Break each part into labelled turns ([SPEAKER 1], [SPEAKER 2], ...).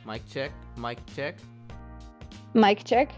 [SPEAKER 1] Mic check, mic check.
[SPEAKER 2] Mic check.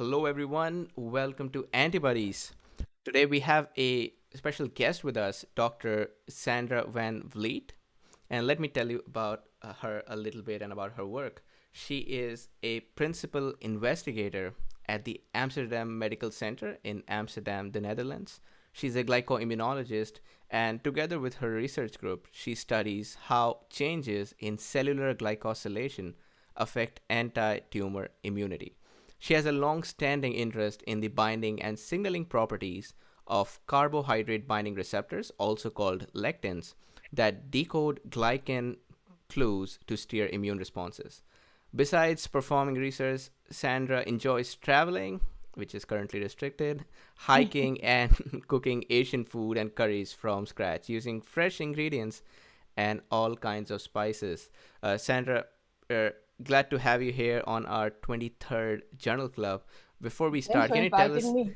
[SPEAKER 1] Hello, everyone. Welcome to Antibuddies. Today we have a special guest with us, Dr. Sandra Van Vliet. And let me tell you about her a little bit and about her work. She is a principal investigator at the Amsterdam Medical Center in Amsterdam, the Netherlands. She's a glycoimmunologist, and together with her research group, she studies how changes in cellular glycosylation affect anti tumor immunity. She has a long standing interest in the binding and signaling properties of carbohydrate binding receptors, also called lectins, that decode glycan clues to steer immune responses. Besides performing research, Sandra enjoys traveling, which is currently restricted, hiking, and cooking Asian food and curries from scratch using fresh ingredients and all kinds of spices. Sandra, uh, glad to have you here on our 23rd Journal Club. Before we
[SPEAKER 3] Thanks
[SPEAKER 1] start,
[SPEAKER 3] for inviting me.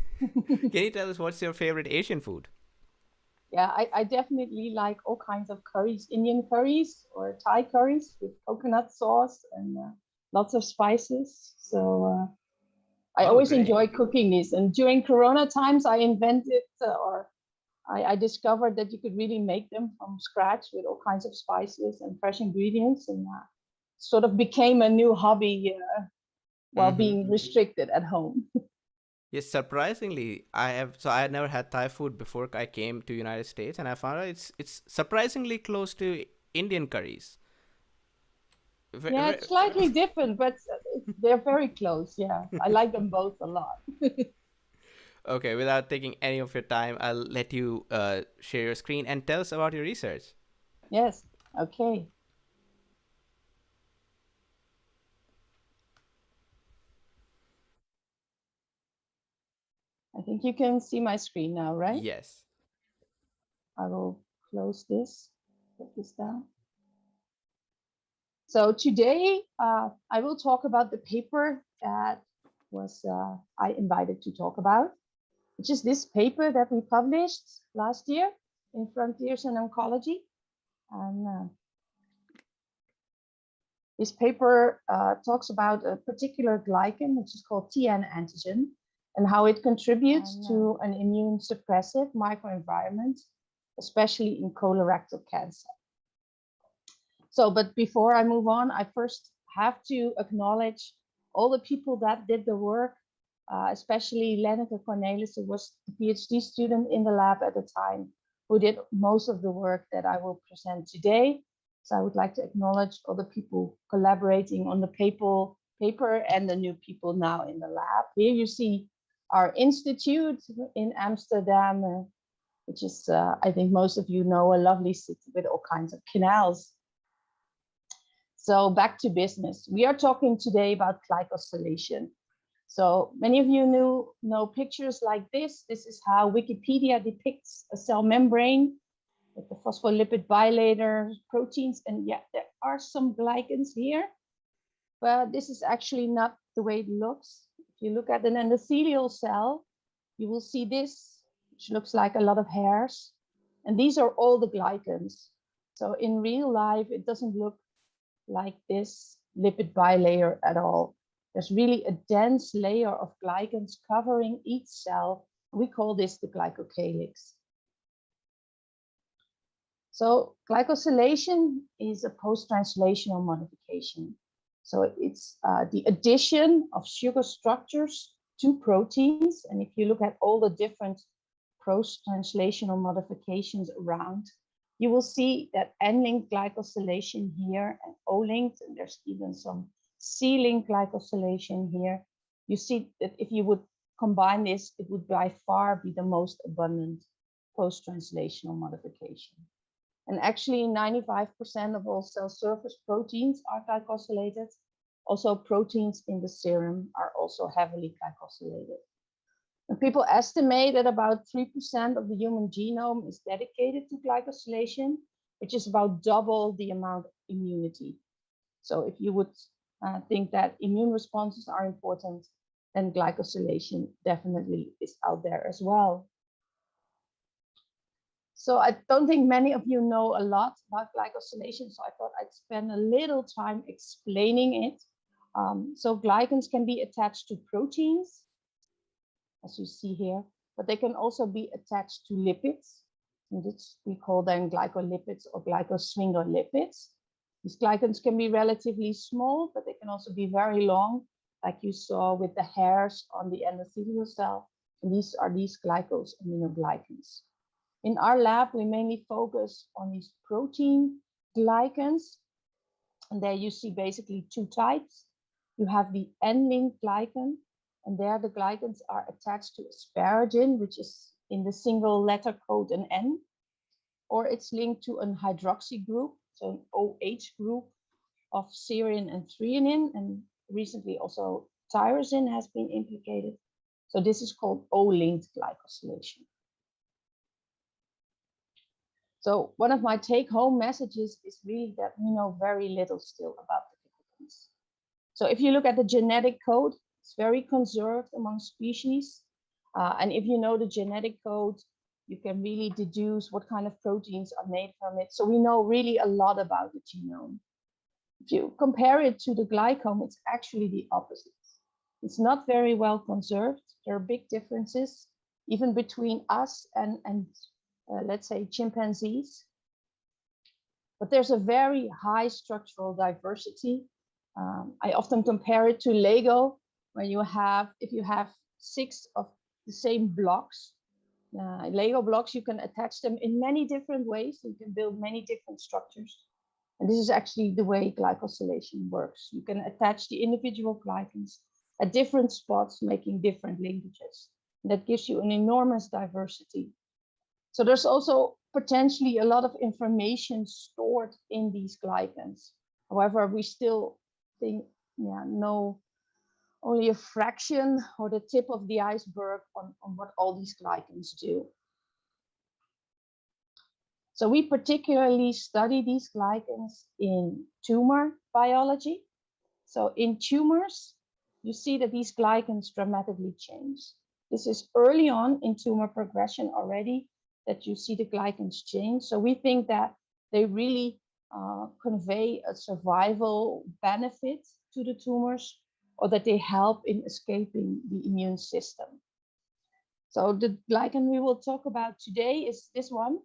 [SPEAKER 1] can you tell us what's your favorite Asian food?
[SPEAKER 3] Yeah, I definitely like all kinds of curries, Indian curries or Thai curries with coconut sauce and lots of spices. So I
[SPEAKER 1] Oh,
[SPEAKER 3] always
[SPEAKER 1] great.
[SPEAKER 3] enjoy cooking these. And during Corona times, I invented or I discovered that you could really make them from scratch with all kinds of spices and fresh ingredients, and sort of became a new hobby while
[SPEAKER 1] Mm-hmm.
[SPEAKER 3] being restricted at home.
[SPEAKER 1] Yes, surprisingly, I had never had Thai food before I came to United States, and I found out it's surprisingly close to Indian curries.
[SPEAKER 3] Yeah, it's slightly different, but they're very close. Yeah, I like them both a lot.
[SPEAKER 1] Okay, without taking any of your time, I'll let you share your screen and tell us about your research.
[SPEAKER 3] Yes. Okay. I think you can see my screen now, right?
[SPEAKER 1] Yes.
[SPEAKER 3] I will close this, put this down. So today I will talk about the paper that was I invited to talk about, which is this paper that we published last year in Frontiers in Oncology. And this paper talks about a particular glycan, which is called TN antigen, and how it contributes to an immune suppressive microenvironment, especially in colorectal cancer. So, but before I move on, I first have to acknowledge all the people that did the work, especially Lenneke Cornelis, who was the PhD student in the lab at the time, who did most of the work that I will present today. So I would like to acknowledge all the people collaborating on the paper and the new people now in the lab. Here you see our institute in Amsterdam, which is, I think most of you know, a lovely city with all kinds of canals. So back to business. We are talking today about glycosylation. So many of you know pictures like this. This is how Wikipedia depicts a cell membrane with the phospholipid bilayer proteins. And yeah, there are some glycans here, but this is actually not the way it looks. If you look at an endothelial cell, you will see this, which looks like a lot of hairs. And these are all the glycans. So in real life, it doesn't look like this lipid bilayer at all. There's really a dense layer of glycans covering each cell. We call this the glycocalyx. So glycosylation is a post-translational modification. So it's the addition of sugar structures to proteins. And if you look at all the different post-translational modifications around, you will see that N-linked glycosylation here and O-linked, and there's even some C-linked glycosylation here. You see that if you would combine this, it would by far be the most abundant post-translational modification. And actually 95% of all cell surface proteins are glycosylated. Also proteins in the serum are also heavily glycosylated. And people estimate that about 3% of the human genome is dedicated to glycosylation, which is about double the amount of immunity. So if you would think that immune responses are important, then glycosylation definitely is out there as well. So I don't think many of you know a lot about glycosylation, so I thought I'd spend a little time explaining it. So glycans can be attached to proteins, as you see here, but they can also be attached to lipids. And we call them glycolipids or glycosphingolipids. These glycans can be relatively small, but they can also be very long, like you saw with the hairs on the endothelial cell. And these are these glycosaminoglycans. In our lab, we mainly focus on these protein glycans. And there you see basically two types. You have the N-linked glycan, and there the glycans are attached to asparagine, which is in the single letter code an N, or it's linked to an hydroxy group, so an OH group of serine and threonine, and recently also tyrosine has been implicated. So this is called O-linked glycosylation. So one of my take-home messages is really that we know very little still about the glycans. So if you look at the genetic code, it's very conserved among species. And if you know the genetic code, you can really deduce what kind of proteins are made from it. So we know really a lot about the genome. If you compare it to the glycome, it's actually the opposite. It's not very well conserved. There are big differences, even between us and let's say chimpanzees. But there's a very high structural diversity. I often compare it to Lego, where if you have 6 of the same blocks, Lego blocks, you can attach them in many different ways. You can build many different structures. And this is actually the way glycosylation works. You can attach the individual glycans at different spots, making different linkages. And that gives you an enormous diversity. So there's also potentially a lot of information stored in these glycans. However, we still think, know only a fraction or the tip of the iceberg on what all these glycans do. So we particularly study these glycans in tumor biology. So in tumors, you see that these glycans dramatically change. This is early on in tumor progression already that you see the glycans change. So we think that they really convey a survival benefit to the tumors, or that they help in escaping the immune system. So the glycan we will talk about today is this one,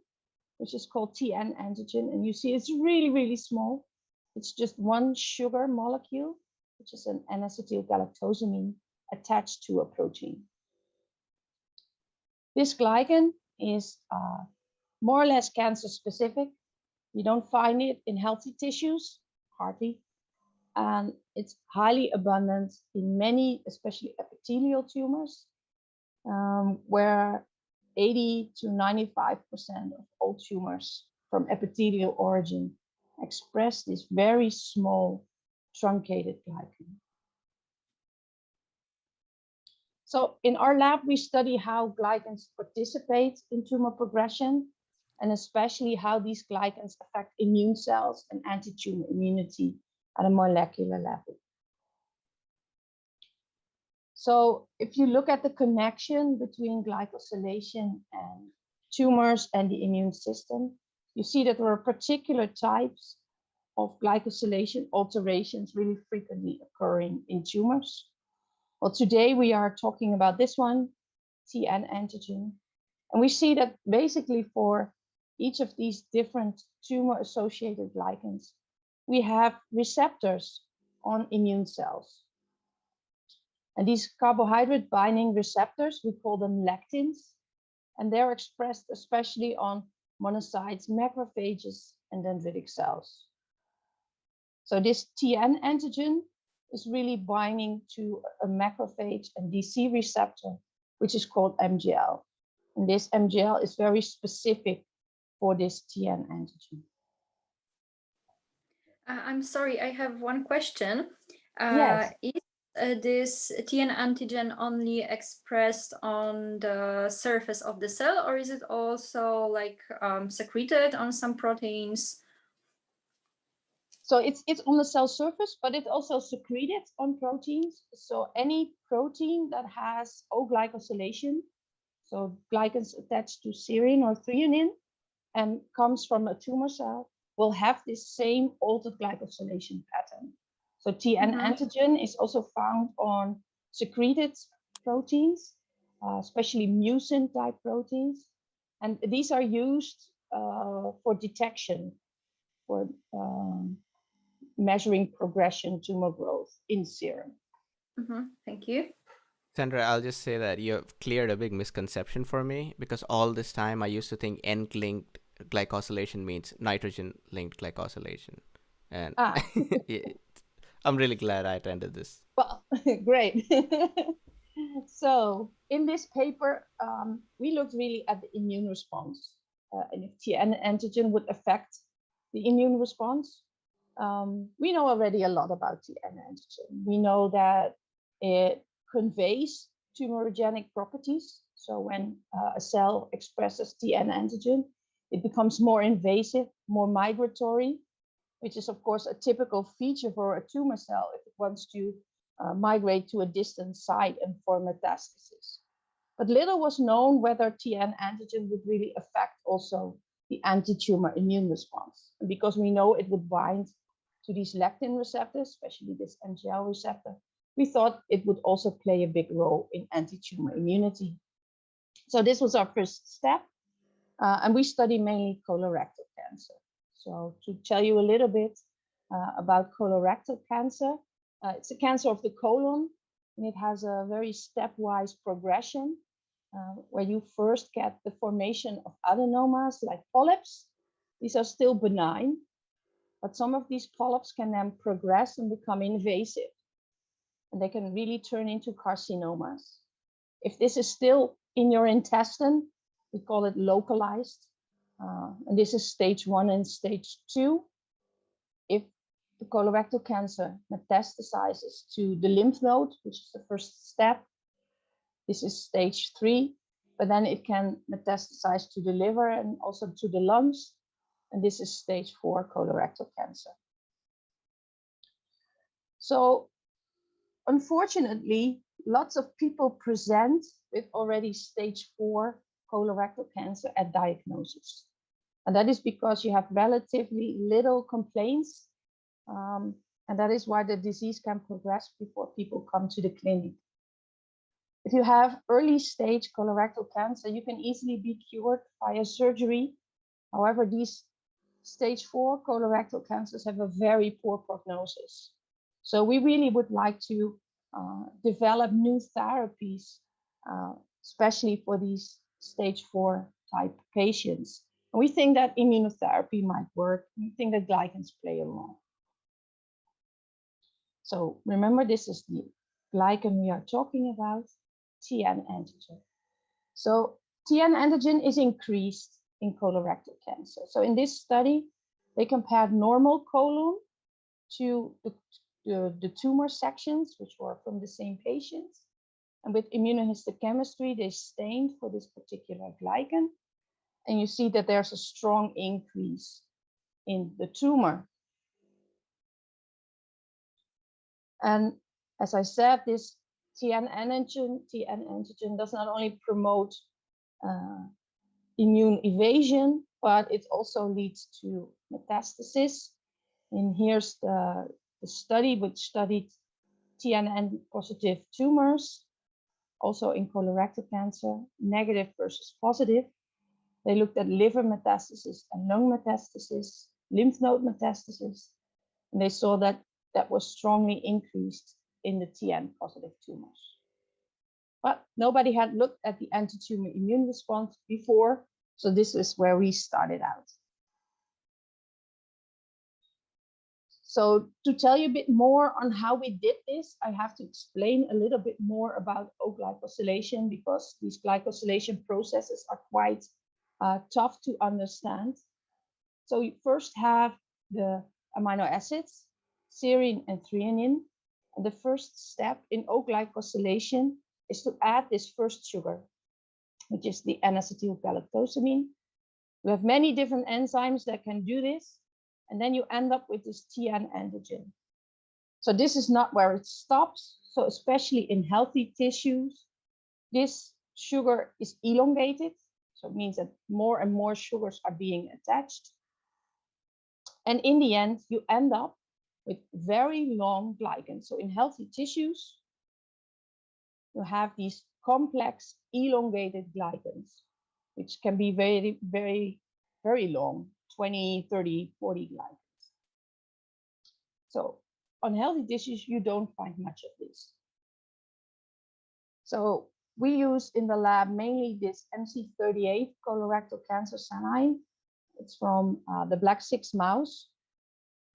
[SPEAKER 3] which is called TN antigen. And you see it's really, really small. It's just one sugar molecule, which is an N-acetylgalactosamine attached to a protein. This glycan is more or less cancer specific. You don't find it in healthy tissues, hardly. And it's highly abundant in many, especially epithelial tumors, where 80 to 95% of all tumors from epithelial origin express this very small truncated glycan. So in our lab, we study how glycans participate in tumor progression, and especially how these glycans affect immune cells and anti-tumor immunity at a molecular level. So if you look at the connection between glycosylation and tumors and the immune system, you see that there are particular types of glycosylation alterations really frequently occurring in tumors. Well, today we are talking about this one, TN antigen. And we see that basically for each of these different tumor-associated glycans, we have receptors on immune cells. And these carbohydrate binding receptors, we call them lectins, and they're expressed especially on monocytes, macrophages, and dendritic cells. So this TN antigen is really binding to a macrophage and DC receptor, which is called MGL. And this MGL is very specific for this TN antigen.
[SPEAKER 4] I'm sorry, I have one question.
[SPEAKER 3] Yes.
[SPEAKER 4] Is this TN antigen only expressed on the surface of the cell, or is it also like secreted on some proteins?
[SPEAKER 3] So it's on the cell surface, but it's also secreted on proteins. So any protein that has O-glycosylation, so glycans attached to serine or threonine, and comes from a tumor cell, will have this same altered glycosylation pattern. So TN antigen is also found on secreted proteins, especially mucin type proteins. And these are used for detection, for measuring progression, tumor growth in serum.
[SPEAKER 4] Thank you.
[SPEAKER 1] Sandra, I'll just say that you have cleared a big misconception for me, because all this time I used to think N-linked glycosylation means nitrogen-linked glycosylation. And I'm really glad I attended this.
[SPEAKER 3] Well, great. So in this paper, we looked really at the immune response, and if TN antigen would affect the immune response. We know already a lot about TN antigen. We know that it conveys tumorigenic properties. So when a cell expresses TN antigen, it becomes more invasive, more migratory, which is of course a typical feature for a tumor cell if it wants to migrate to a distant site and form metastasis. But little was known whether TN antigen would really affect also the anti-tumor immune response. And because we know it would bind to these lectin receptors, especially this MGL receptor, we thought it would also play a big role in anti-tumor immunity. So this was our first step, and we study mainly colorectal cancer. So to tell you a little bit about colorectal cancer, it's a cancer of the colon, and it has a very stepwise progression where you first get the formation of adenomas like polyps. These are still benign, but some of these polyps can then progress and become invasive, and they can really turn into carcinomas. If this is still in your intestine, we call it localized, and this is stage 1 and stage 2. If the colorectal cancer metastasizes to the lymph node, which is the first step, this is stage 3, but then it can metastasize to the liver and also to the lungs, and this is stage 4 colorectal cancer. So unfortunately, lots of people present with already stage 4 colorectal cancer at diagnosis. And that is because you have relatively little complaints. And that is why the disease can progress before people come to the clinic. If you have early stage colorectal cancer, you can easily be cured via surgery. However, these stage 4 colorectal cancers have a very poor prognosis. So we really would like to develop new therapies, especially for these stage 4 type patients. And we think that immunotherapy might work. We think that glycans play a role. So remember, this is the glycan we are talking about, TN antigen. So TN antigen is increased in colorectal cancer. So in this study, they compared normal colon to the tumor sections, which were from the same patients. And with immunohistochemistry, they stained for this particular glycan. And you see that there's a strong increase in the tumor. And as I said, this TN antigen does not only promote immune evasion, but it also leads to metastasis. And here's the study which studied TNN positive tumors, also in colorectal cancer, negative versus positive. They looked at liver metastasis and lung metastasis, lymph node metastasis, and they saw that that was strongly increased in the TN positive tumors. But nobody had looked at the anti-tumor immune response before, so this is where we started out. So to tell you a bit more on how we did this, I have to explain a little bit more about O-glycosylation, because these glycosylation processes are quite tough to understand. So you first have the amino acids, serine and threonine. And the first step in O-glycosylation is to add this first sugar, which is the N-acetylgalactosamine. We have many different enzymes that can do this. And then you end up with this TN antigen. So this is not where it stops. So especially in healthy tissues, this sugar is elongated. So it means that more and more sugars are being attached. And in the end, you end up with very long glycans. So in healthy tissues, you have these complex elongated glycans, which can be very, very, very long, 20, 30, 40 glycans. So on healthy tissues, you don't find much of this. So we use in the lab mainly this MC38 colorectal cancer saline. It's from the black 6 mouse.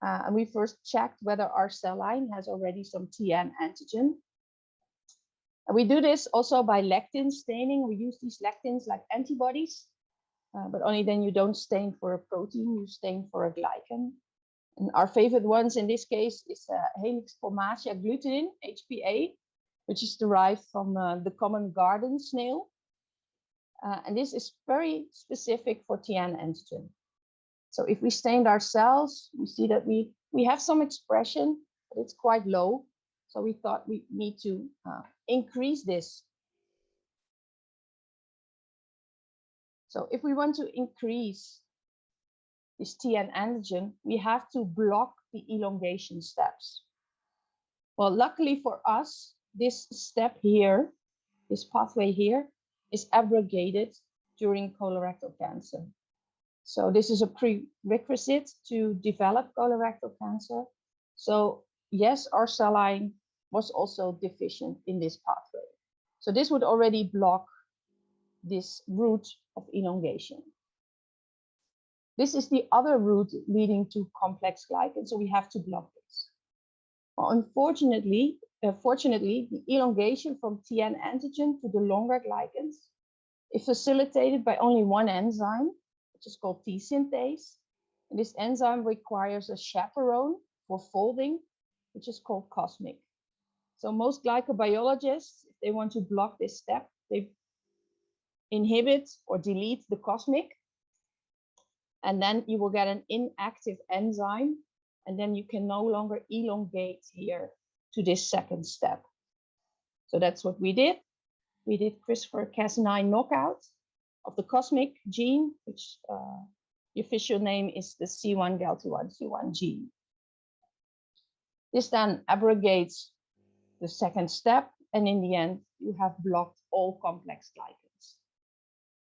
[SPEAKER 3] And we first checked whether our cell line has already some TN antigen. And we do this also by lectin staining. We use these lectins like antibodies, but only then you don't stain for a protein, you stain for a glycan. And our favorite ones in this case is Helix formatia glutenin, HPA, which is derived from the common garden snail. And this is very specific for TN antigen. So if we stained our cells, we see that we have some expression, but it's quite low. So we thought we need to increase this. So if we want to increase this TN antigen, we have to block the elongation steps. Well, luckily for us, this step here, this pathway here, is abrogated during colorectal cancer. So this is a prerequisite to develop colorectal cancer. So yes, our cell line was also deficient in this pathway. So this would already block this route of elongation. This is the other route leading to complex glycans, so we have to block this. Well, unfortunately, fortunately, the elongation from TN antigen to the longer glycans is facilitated by only one enzyme, which is called T synthase. And this enzyme requires a chaperone for folding, which is called cosmic. So most glycobiologists, if they want to block this step, they inhibit or delete the cosmic. And then you will get an inactive enzyme. And then you can no longer elongate here to this second step. So that's what we did. We did CRISPR-Cas9 knockout of the cosmic gene, which the official name is the C1-GALT1C1 gene. This then abrogates the second step, and in the end, you have blocked all complex glycans.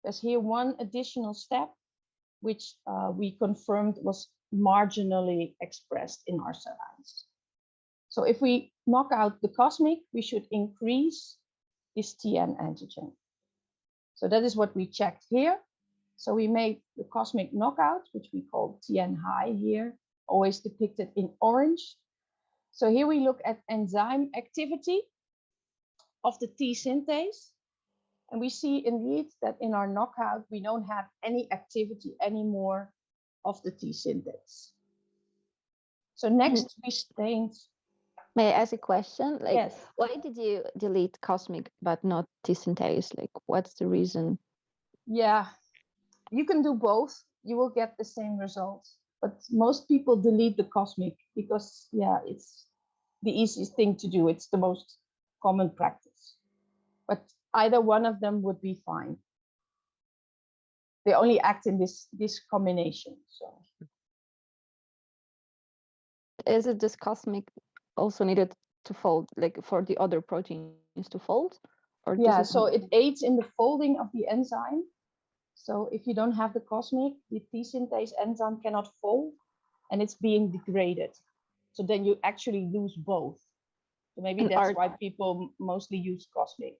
[SPEAKER 3] There's here one additional step, which we confirmed was marginally expressed in our cell lines. So if we knock out the cosmic, we should increase this TN antigen. So that is what we checked here. So we made the cosmic knockout, which we call TN high here, always depicted in orange. So here we look at enzyme activity of the T synthase. And we see indeed that in our knockout, we don't have any activity anymore of the T synthase. So next we stained.
[SPEAKER 2] May I ask a question? Like,
[SPEAKER 3] Yes.
[SPEAKER 2] why did you delete cosmic but not T synthase? Like, what's the reason?
[SPEAKER 3] Yeah, you can do both. You will get the same results. But most people delete the cosmic because, yeah, it's the easiest thing to do. It's the most common practice. But either one of them would be fine. They only act in this combination. So
[SPEAKER 2] Is it this cosmic also needed to fold, like for the other proteins to fold? Or
[SPEAKER 3] yeah, so it aids in the folding of the enzyme. So if you don't have the cosmic, the T synthase enzyme cannot fold and it's being degraded. So then you actually lose both. So maybe that's why people mostly use cosmic.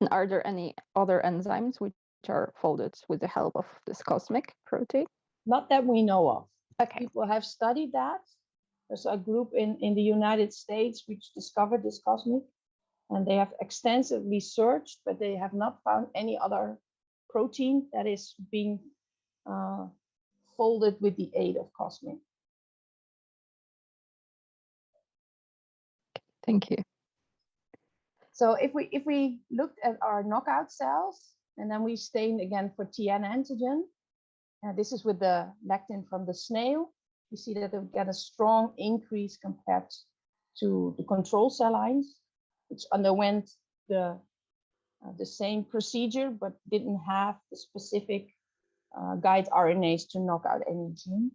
[SPEAKER 2] And are there any other enzymes which are folded with the help of this cosmic protein?
[SPEAKER 3] Not that we know of.
[SPEAKER 2] Okay.
[SPEAKER 3] People have studied that. There's a group in the United States which discovered this cosmic, and they have extensively searched, but they have not found any other protein that is being folded with the aid of cosmic.
[SPEAKER 2] Thank you.
[SPEAKER 3] So if we looked at our knockout cells and then we stained again for TN antigen, this is with the lectin from the snail, you see that we get a strong increase compared to the control cell lines, which underwent the same procedure but didn't have the specific guide RNAs to knock out any gene.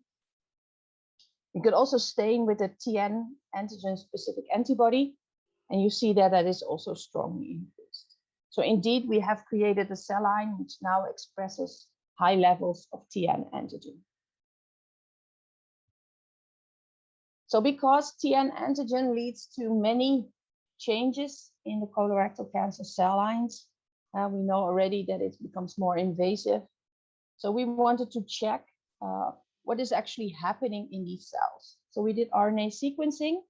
[SPEAKER 3] You could also stain with a TN antigen specific antibody, and you see that that is also strongly increased. So indeed, we have created a cell line which now expresses high levels of TN antigen. So because TN antigen leads to many changes in the colorectal cancer cell lines, we know already that it becomes more invasive. So we wanted to check what is actually happening in these cells. So we did RNA sequencing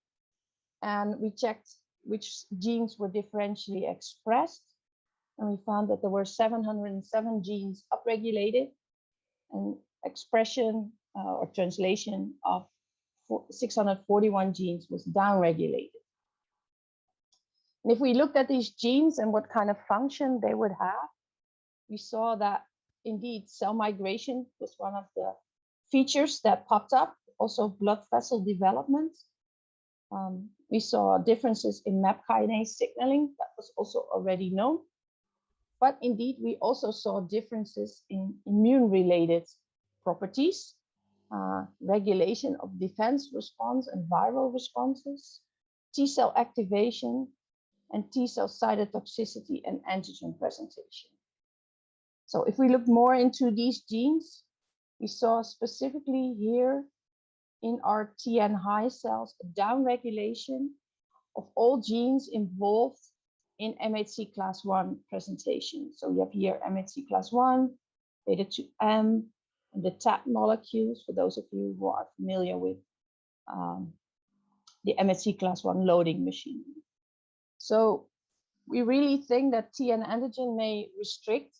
[SPEAKER 3] and we checked which genes were differentially expressed. And we found that there were 707 genes upregulated and expression or translation of 641 genes was downregulated. And if we looked at these genes and what kind of function they would have, we saw that indeed cell migration was one of the features that popped up, also blood vessel development. We saw differences in MAP kinase signaling, that was also already known. But indeed, we also saw differences in immune-related properties, regulation of defense response and viral responses, T-cell activation, and T-cell cytotoxicity and antigen presentation. So if we look more into these genes, we saw specifically here in our TN high cells a downregulation of all genes involved in MHC class 1 presentation. So you have here MHC class 1, beta 2M, and the TAP molecules, for those of you who are familiar with the MHC class 1 loading machine. So we really think that TN antigen may restrict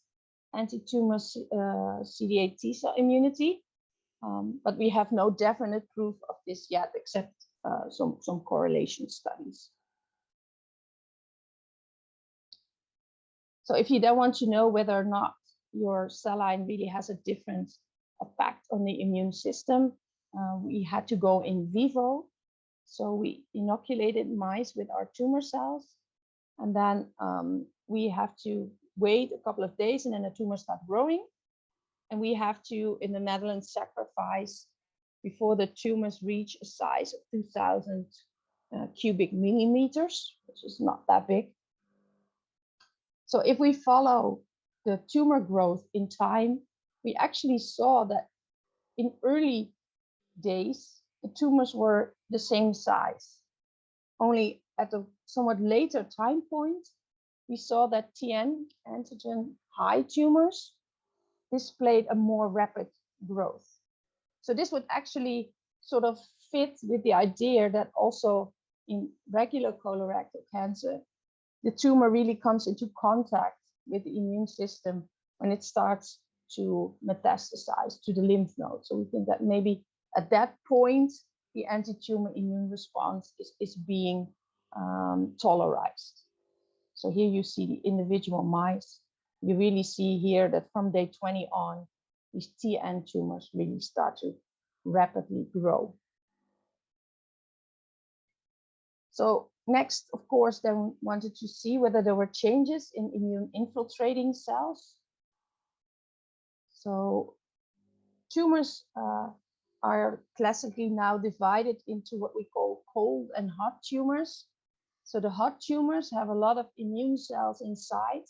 [SPEAKER 3] anti-tumor CD8 T cell immunity, but we have no definite proof of this yet, except some correlation studies. So if you then want to know whether or not your cell line really has a different effect on the immune system, we had to go in vivo. So we inoculated mice with our tumor cells, and then we have to wait a couple of days and then the tumor starts growing. And we have to, in the Netherlands, sacrifice before the tumors reach a size of 2,000 cubic millimeters, which is not that big. So if we follow the tumor growth in time, we actually saw that in early days, the tumors were the same size. Only at a somewhat later time point, we saw that TN antigen high tumors displayed a more rapid growth. So this would actually sort of fit with the idea that also in regular colorectal cancer, the tumor really comes into contact with the immune system when it starts to metastasize to the lymph node. So we think that maybe at that point, the anti-tumor immune response is being tolerized. So here you see the individual mice. You really see here that from day 20 on, these TN tumors really start to rapidly grow. So next, of course, then wanted to see whether there were changes in immune infiltrating cells. So tumors are classically now divided into what we call cold and hot tumors. So the hot tumors have a lot of immune cells inside,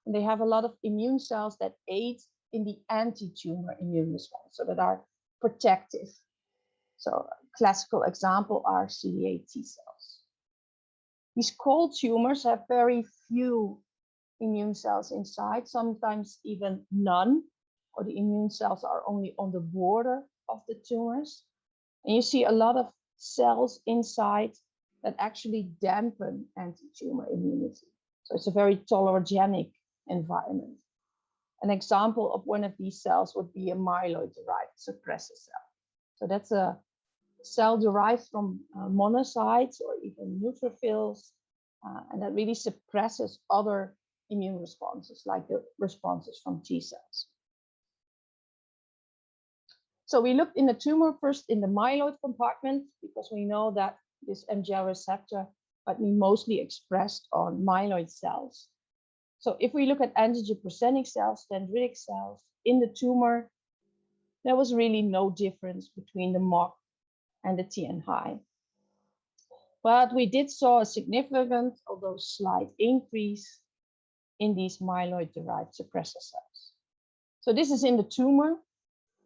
[SPEAKER 3] and they have a lot of immune cells that aid in the anti-tumor immune response, so that are protective. So a classical example are CD8 T cells. These cold tumors have very few immune cells inside, sometimes even none, or the immune cells are only on the border of the tumors. And you see a lot of cells inside that actually dampen anti-tumor immunity. So it's a very tolerogenic environment. An example of one of these cells would be a myeloid-derived suppressor cell. So that's a cell derived from monocytes or even neutrophils, and that really suppresses other immune responses, like the responses from T cells. So we looked in the tumor first in the myeloid compartment, because we know that this MGL receptor might be mostly expressed on myeloid cells. So if we look at antigen-presenting cells, dendritic cells in the tumor, there was really no difference between the MOC and the TN high. But we did saw a significant, although slight, increase in these myeloid-derived suppressor cells. So this is in the tumor.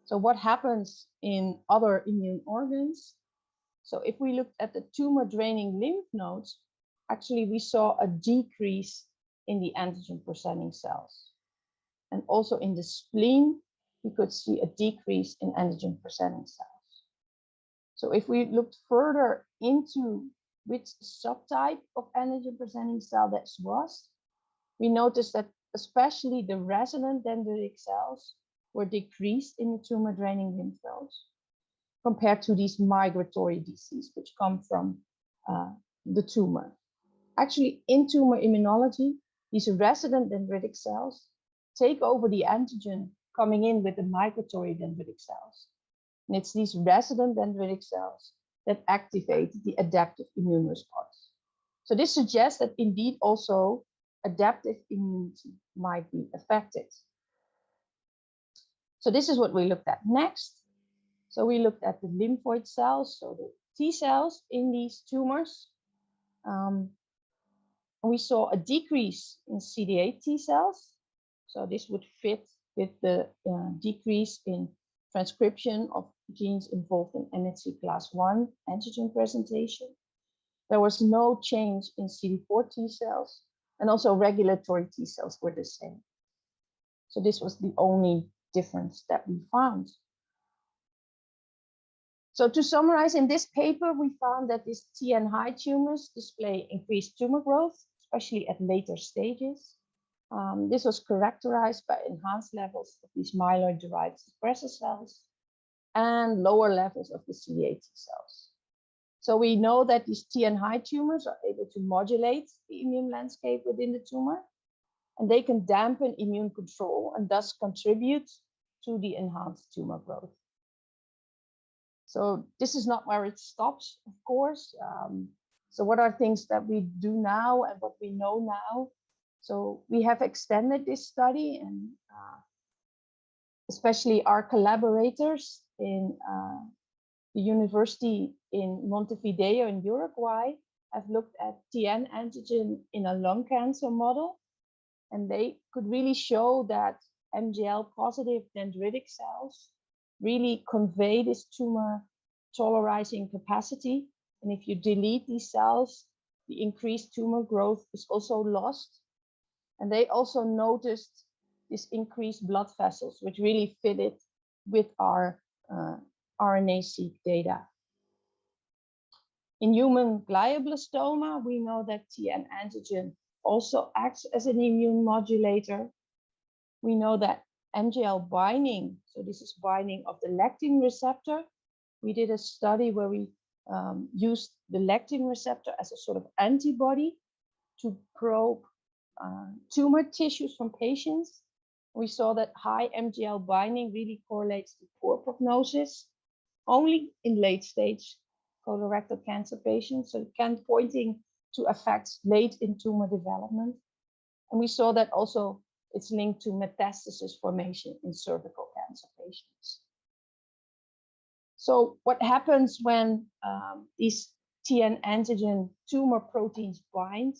[SPEAKER 3] So what happens in other immune organs? So if we looked at the tumor draining lymph nodes, actually we saw a decrease in the antigen presenting cells. And also in the spleen, we could see a decrease in antigen presenting cells. So if we looked further into which subtype of antigen presenting cell that was, we noticed that especially the resident dendritic cells were decreased in the tumor draining lymph nodes compared to these migratory DCs, which come from the tumor. Actually, in tumor immunology, these resident dendritic cells take over the antigen coming in with the migratory dendritic cells. And it's these resident dendritic cells that activate the adaptive immune response. So this suggests that indeed also adaptive immunity might be affected. So this is what we looked at next. So we looked at the lymphoid cells, so the T cells in these tumors. And we saw a decrease in CD8 T cells. So this would fit with the decrease in transcription of genes involved in MHC class I antigen presentation. There was no change in CD4 T cells, and also regulatory T cells were the same. So this was the only difference that we found. So to summarize, in this paper, we found that these TN high tumors display increased tumor growth, especially at later stages. This was characterized by enhanced levels of these myeloid-derived suppressor cells and lower levels of the CD8 T cells. So we know that these TN high tumors are able to modulate the immune landscape within the tumor, and they can dampen immune control and thus contribute to the enhanced tumor growth. So this is not where it stops, of course. So what are things that we do now and what we know now? So we have extended this study, and especially our collaborators in the university in Montevideo in Uruguay have looked at TN antigen in a lung cancer model, and they could really show that MGL positive dendritic cells really convey this tumor tolerizing capacity. And if you delete these cells, the increased tumor growth is also lost. And they also noticed this increased blood vessels, which really fitted with our RNA-seq data. In human glioblastoma, we know that TN antigen also acts as an immune modulator. We know that MGL binding, so this is binding of the lectin receptor. We did a study where we used the lectin receptor as a sort of antibody to probe tumor tissues from patients. We saw that high MGL binding really correlates to poor prognosis, only in late stage colorectal cancer patients, so it can pointing to effects late in tumor development. And we saw that also it's linked to metastasis formation in cervical cancer patients. So what happens when these TN antigen tumor proteins bind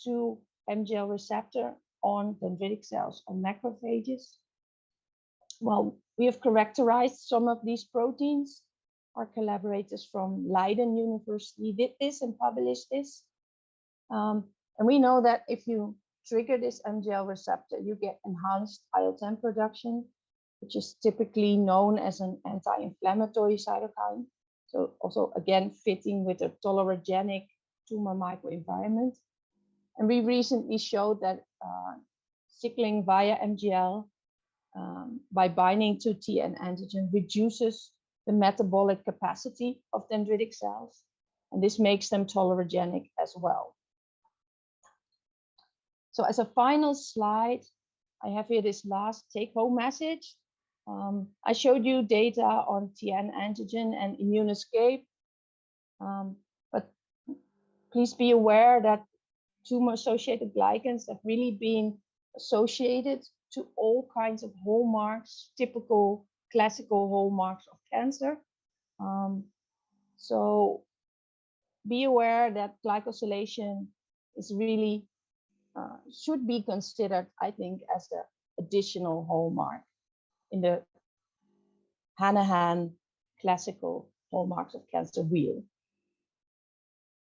[SPEAKER 3] to MGL receptor on dendritic cells, on macrophages? Well, we have characterized some of these proteins. Our collaborators from Leiden University did this and published this. And we know that if you trigger this MGL receptor, you get enhanced IL-10 production, which is typically known as an anti-inflammatory cytokine. So also, again, fitting with a tolerogenic tumor microenvironment. And we recently showed that cycling via MGL by binding to TN antigen reduces the metabolic capacity of dendritic cells, and this makes them tolerogenic as well. So as a final slide, I have here this last take-home message. I showed you data on TN antigen and immune escape, but please be aware that tumor-associated glycans have really been associated to all kinds of hallmarks, typical classical hallmarks of cancer. So be aware that glycosylation is really should be considered, I think, as an additional hallmark in the Hanahan classical hallmarks of cancer wheel.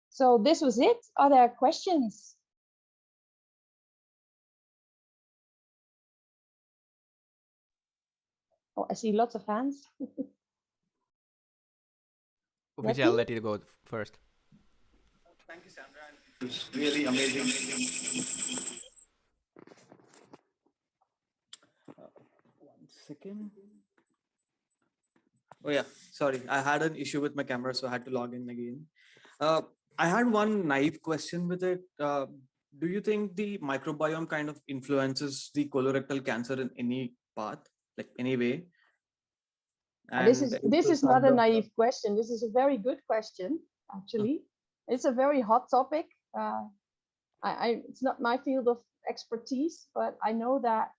[SPEAKER 3] So this was it. Are there questions? Oh, I see lots of hands.
[SPEAKER 1] Which I'll let you go first.
[SPEAKER 5] Thank you, Sandra. It was really amazing. One second. Oh yeah, sorry. I had an issue with my camera, so I had to log in again. I had one naive question with it. Do you think the microbiome kind of influences the colorectal cancer in any path, like any way?
[SPEAKER 3] This
[SPEAKER 5] And
[SPEAKER 3] is not a naive question. This is a very good question, actually. It's a very hot topic. It's not my field of expertise, but I know that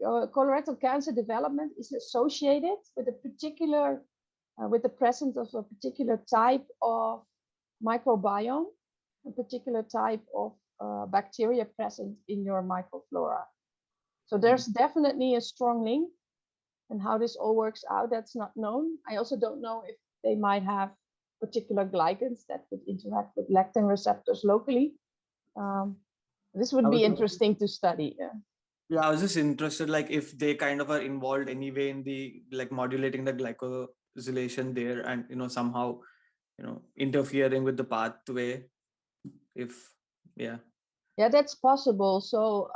[SPEAKER 3] colorectal cancer development is associated with a particular, with the presence of a particular type of microbiome, a particular type of bacteria present in your microflora. So there's definitely a strong link, and how this all works out, that's not known. I also don't know if they might have particular glycans that would interact with lectin receptors locally. This would be interesting to study.
[SPEAKER 5] Yeah, I was just interested, like if they kind of are involved anyway in the like modulating the glycosylation there, and somehow interfering with the pathway. If yeah.
[SPEAKER 3] Yeah, that's possible. So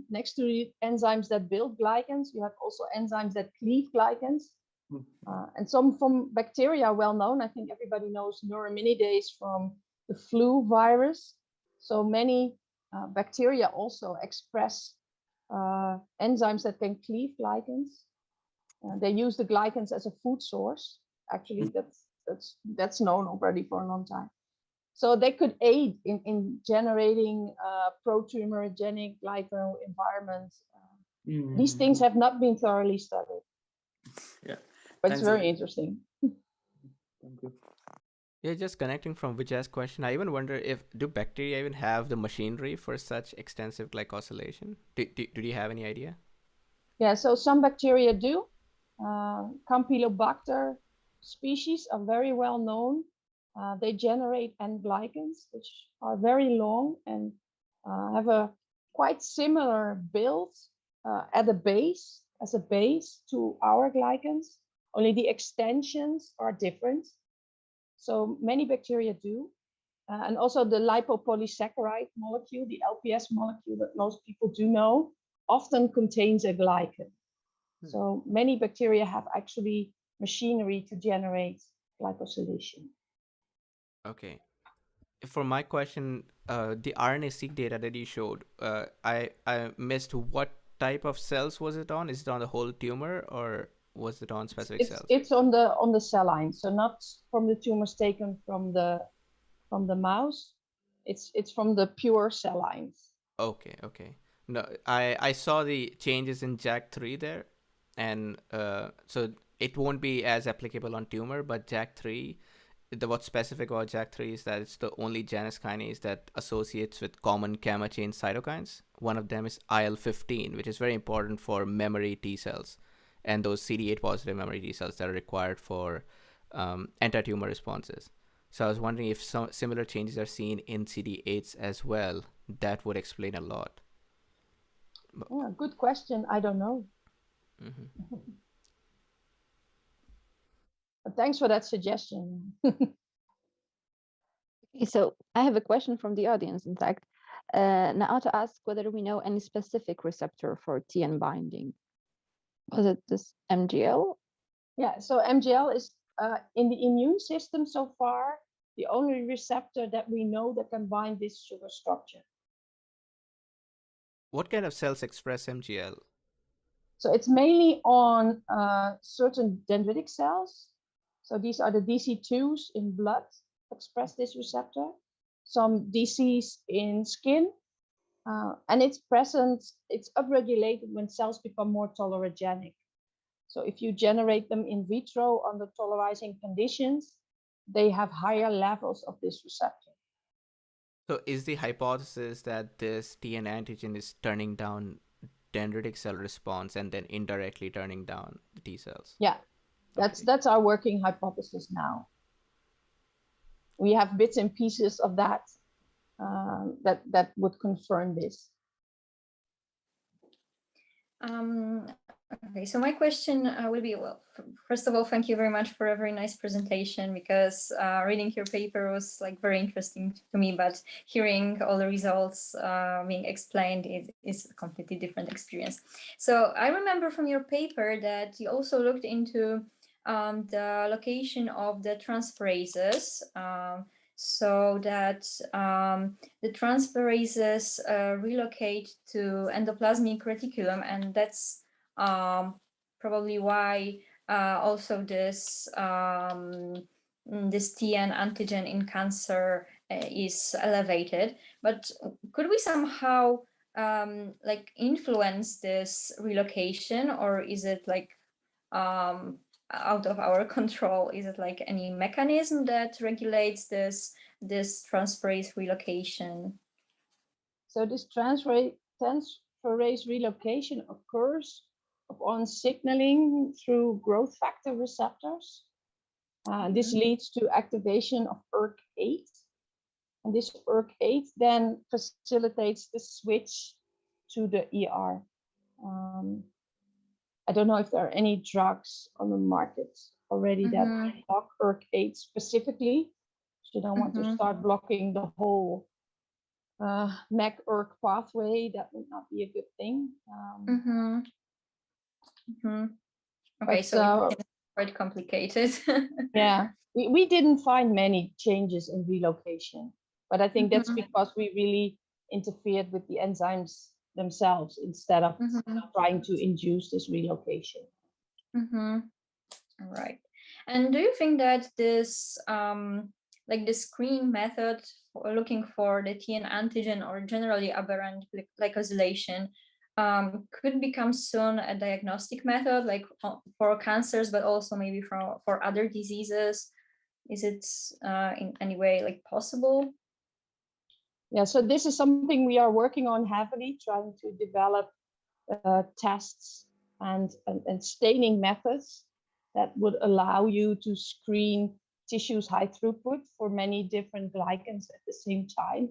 [SPEAKER 3] next to the enzymes that build glycans, you have also enzymes that cleave glycans. And some from bacteria are well known. I think everybody knows neuraminidase from the flu virus. So many bacteria also express enzymes that can cleave glycans. They use the glycans as a food source. Actually, that's known already for a long time. So they could aid in generating pro-tumorigenic glyco environments. These things have not been thoroughly studied.
[SPEAKER 5] Yeah,
[SPEAKER 3] but it's very interesting.
[SPEAKER 5] Thank you.
[SPEAKER 1] Yeah, just connecting from Vijay's question, I even wonder do bacteria even have the machinery for such extensive glycosylation? Do you have any idea?
[SPEAKER 3] Yeah, so some bacteria do. Campylobacter species are very well known. They generate N-glycans, which are very long and have a quite similar build at the base, as a base to our glycans, only the extensions are different. So many bacteria do. And also the lipopolysaccharide molecule, the LPS molecule that most people do know, often contains a glycan. So many bacteria have actually machinery to generate glycosylation.
[SPEAKER 1] Okay. For my question, the RNA-seq data that you showed, I missed what type of cells was it on? Is it on the whole tumor or was it on specific cells?
[SPEAKER 3] It's on the cell line, so not from the tumors taken from the mouse. It's from the pure cell lines.
[SPEAKER 1] Okay. No, I saw the changes in JAK3 there, and so it won't be as applicable on tumor, but JAK3. What's specific about JAK3 is that it's the only Janus kinase that associates with common gamma chain cytokines. One of them is IL-15, which is very important for memory T cells and those CD8 positive memory T cells that are required for anti-tumor responses. So I was wondering if some similar changes are seen in CD8s as well. That would explain a lot.
[SPEAKER 3] Yeah, good question. I don't know.
[SPEAKER 1] Mm-hmm.
[SPEAKER 3] But thanks for that suggestion.
[SPEAKER 2] Okay, so I have a question from the audience, in fact. Now to ask whether we know any specific receptor for TN binding. Was it this MGL?
[SPEAKER 3] Yeah, so MGL is in the immune system so far the only receptor that we know that can bind this sugar structure.
[SPEAKER 1] What kind of cells express MGL?
[SPEAKER 3] So it's mainly on certain dendritic cells. So these are the DC2s in blood express this receptor. Some DCs in skin. And it's present, it's upregulated when cells become more tolerogenic. So if you generate them in vitro under tolerizing conditions, they have higher levels of this receptor.
[SPEAKER 1] So is the hypothesis that this TN antigen is turning down dendritic cell response and then indirectly turning down the T cells?
[SPEAKER 3] Yeah,
[SPEAKER 1] Okay.
[SPEAKER 3] that's our working hypothesis now. We have bits and pieces of that that would confirm this.
[SPEAKER 4] Okay, so my question will be, well, first of all, thank you very much for a very nice presentation, because reading your paper was like very interesting to me, but hearing all the results being explained is a completely different experience. So I remember from your paper that you also looked into the location of the transferases, so that the transferases relocate to endoplasmic reticulum, and that's probably why also this this TN antigen in cancer is elevated. But could we somehow like influence this relocation, or is it like out of our control? Is it like any mechanism that regulates this transferase relocation?
[SPEAKER 3] So this transferase relocation occurs upon signaling through growth factor receptors. This leads to activation of ERK8, and this ERK8 then facilitates the switch to the ER. I don't know if there are any drugs on the market already that block ERK8 specifically. So you don't want to start blocking the whole MEK-ERK pathway. That would not be a good thing.
[SPEAKER 4] Okay,
[SPEAKER 3] But,
[SPEAKER 4] so it's quite complicated.
[SPEAKER 3] yeah, we didn't find many changes in relocation, but I think that's because we really interfered with the enzymes themselves instead of trying to induce this relocation.
[SPEAKER 4] All right. And do you think that this like the screening method for looking for the TN antigen, or generally aberrant glycosylation, could become soon a diagnostic method, like for cancers, but also maybe for other diseases? Is it in any way like possible?
[SPEAKER 3] Yeah, so this is something we are working on heavily, trying to develop tests and staining methods that would allow you to screen tissues high throughput for many different glycans at the same time.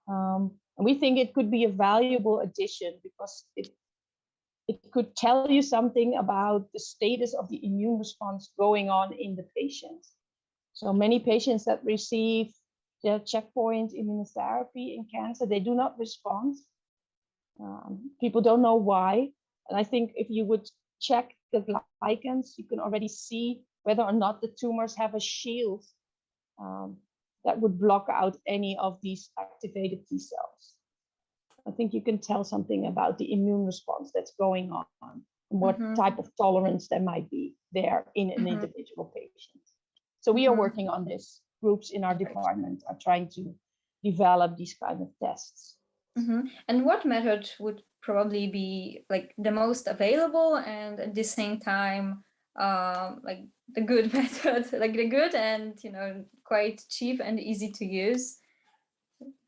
[SPEAKER 3] And we think it could be a valuable addition because it could tell you something about the status of the immune response going on in the patient. So many patients that receive the checkpoint immunotherapy in cancer, they do not respond. People don't know why. And I think if you would check the glycans, you can already see whether or not the tumors have a shield that would block out any of these activated T cells. I think you can tell something about the immune response that's going on and what type of tolerance there might be there in an individual patient. So we are working on this. Groups in our department are trying to develop these kind of tests.
[SPEAKER 4] And what method would probably be like the most available and at the same time like the good method, like the good and quite cheap and easy to use?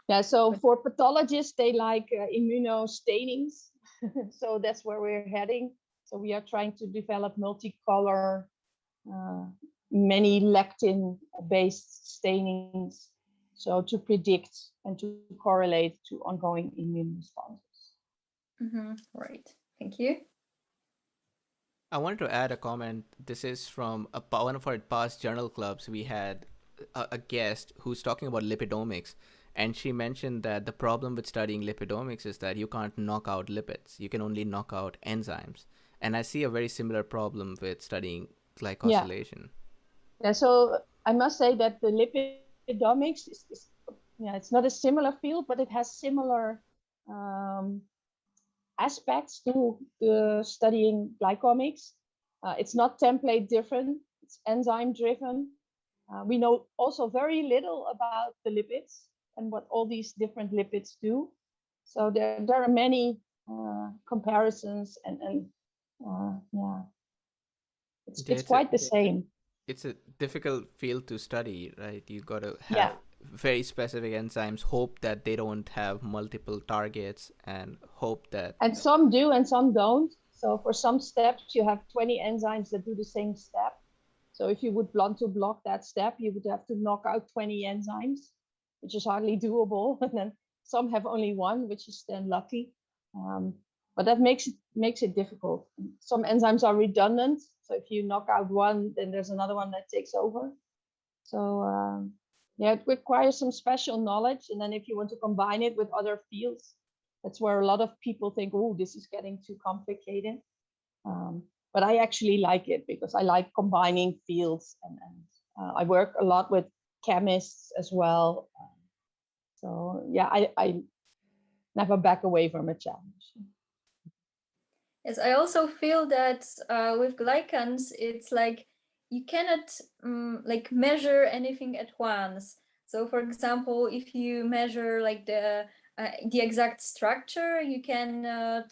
[SPEAKER 3] Yeah, so for pathologists, they like immunostainings. So that's where we're heading. So we are trying to develop multicolor, many lectin-based stainings, so to predict and to correlate to ongoing immune responses.
[SPEAKER 4] Right, thank you.
[SPEAKER 1] I wanted to add a comment. This is from one of our past journal clubs. We had a guest who's talking about lipidomics, and she mentioned that the problem with studying lipidomics is that you can't knock out lipids. You can only knock out enzymes. And I see a very similar problem with studying glycosylation.
[SPEAKER 3] Yeah, so I must say that the lipidomics is it's not a similar field, but it has similar aspects to studying glycomics. It's not template driven, it's enzyme driven. We know also very little about the lipids and what all these different lipids do. So there are many comparisons and yeah, it's quite the same.
[SPEAKER 1] It's a difficult field to study, right? You got to have very specific enzymes, hope that they don't have multiple targets, and hope that.
[SPEAKER 3] And some do and some don't. So for some steps, you have 20 enzymes that do the same step. So if you would want to block that step, you would have to knock out 20 enzymes, which is hardly doable. And then some have only one, which is then lucky. But that makes it difficult. Some enzymes are redundant. So if you knock out one, then there's another one that takes over. So yeah, it requires some special knowledge. And then if you want to combine it with other fields, that's where a lot of people think, oh, this is getting too complicated. But I actually like it because I like combining fields, and I work a lot with chemists as well. So yeah, I never back away from a challenge.
[SPEAKER 4] Yes, I also feel that with glycans, it's like you cannot like measure anything at once. So for example, if you measure like the exact structure, you cannot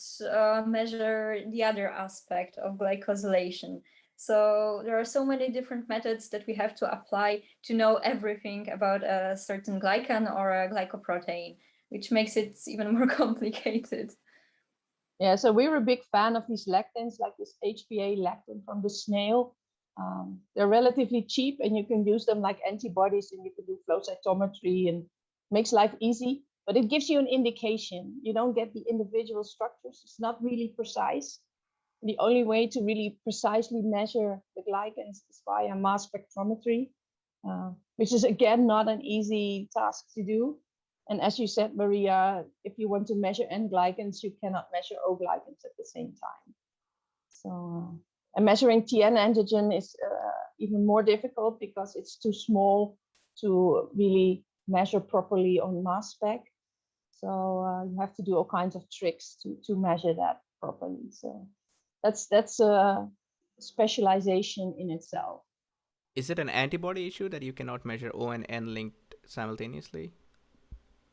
[SPEAKER 4] measure the other aspect of glycosylation. So there are so many different methods that we have to apply to know everything about a certain glycan or a glycoprotein, which makes it even more complicated.
[SPEAKER 3] Yeah, so we were a big fan of these lectins, like this HPA lectin from the snail. They're relatively cheap, and you can use them like antibodies, and you can do flow cytometry, and makes life easy. But it gives you an indication. You don't get the individual structures. It's not really precise. The only way to really precisely measure the glycans is via mass spectrometry, which is again not an easy task to do. And as you said, Maria, if you want to measure N-glycans, you cannot measure O-glycans at the same time. So, and measuring TN antigen is even more difficult because it's too small to really measure properly on mass spec. So you have to do all kinds of tricks to measure that properly. So that's a specialization in itself.
[SPEAKER 1] Is it an antibody issue that you cannot measure O and N linked simultaneously?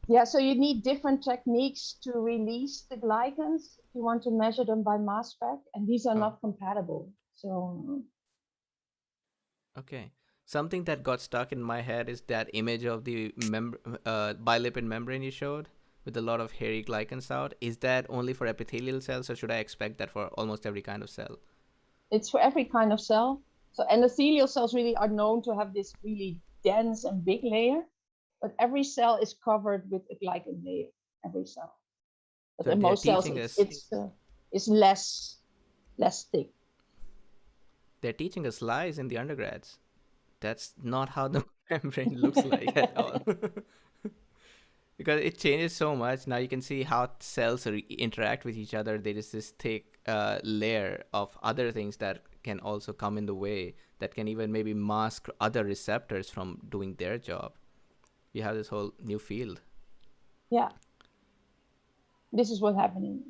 [SPEAKER 3] Yeah, so you need different techniques to release the glycans if you want to measure them by mass spec, and these are not compatible. So
[SPEAKER 1] okay, something that got stuck in my head is that image of the bilipid membrane you showed with a lot of hairy glycans out. Is that only for epithelial cells, or should I expect that for almost every kind of cell?
[SPEAKER 3] it's for every kind of cell. So endothelial cells really are known to have this really dense and big layer, but every cell is covered with a glycan layer, every cell. But
[SPEAKER 1] So
[SPEAKER 3] in
[SPEAKER 1] they're
[SPEAKER 3] most cells,
[SPEAKER 1] teaching us.
[SPEAKER 3] it's less thick.
[SPEAKER 1] They're teaching us lies in the undergrads. That's not how the membrane looks like at all. Because it changes so much. Now you can see how cells interact with each other. There is this thick layer of other things that can also come in the way, that can even maybe mask other receptors from doing their job. You have this whole new field.
[SPEAKER 3] Yeah. This is what's happening.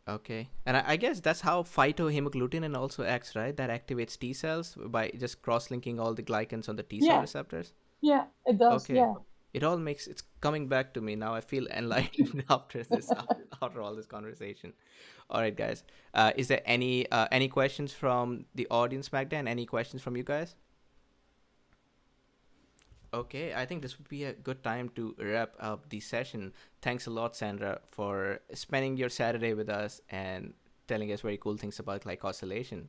[SPEAKER 1] Okay. And I guess that's how phytohemagglutinin also acts, right? That activates T cells by just cross-linking all the glycans on the T cell receptors.
[SPEAKER 3] Yeah, it does.
[SPEAKER 1] Okay.
[SPEAKER 3] Yeah.
[SPEAKER 1] It's coming back to me now. I feel enlightened after all this conversation. All right, guys. Is there any questions from the audience back then? Any questions from you guys? Okay, I think this would be a good time to wrap up the session. Thanks a lot, Sandra, for spending your Saturday with us and telling us very cool things about glycosylation.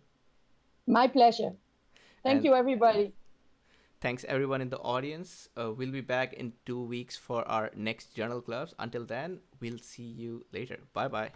[SPEAKER 3] My pleasure. Thank you, everybody.
[SPEAKER 1] Thanks, everyone in the audience. We'll be back in 2 weeks for our next journal clubs. Until then, we'll see you later. Bye-bye.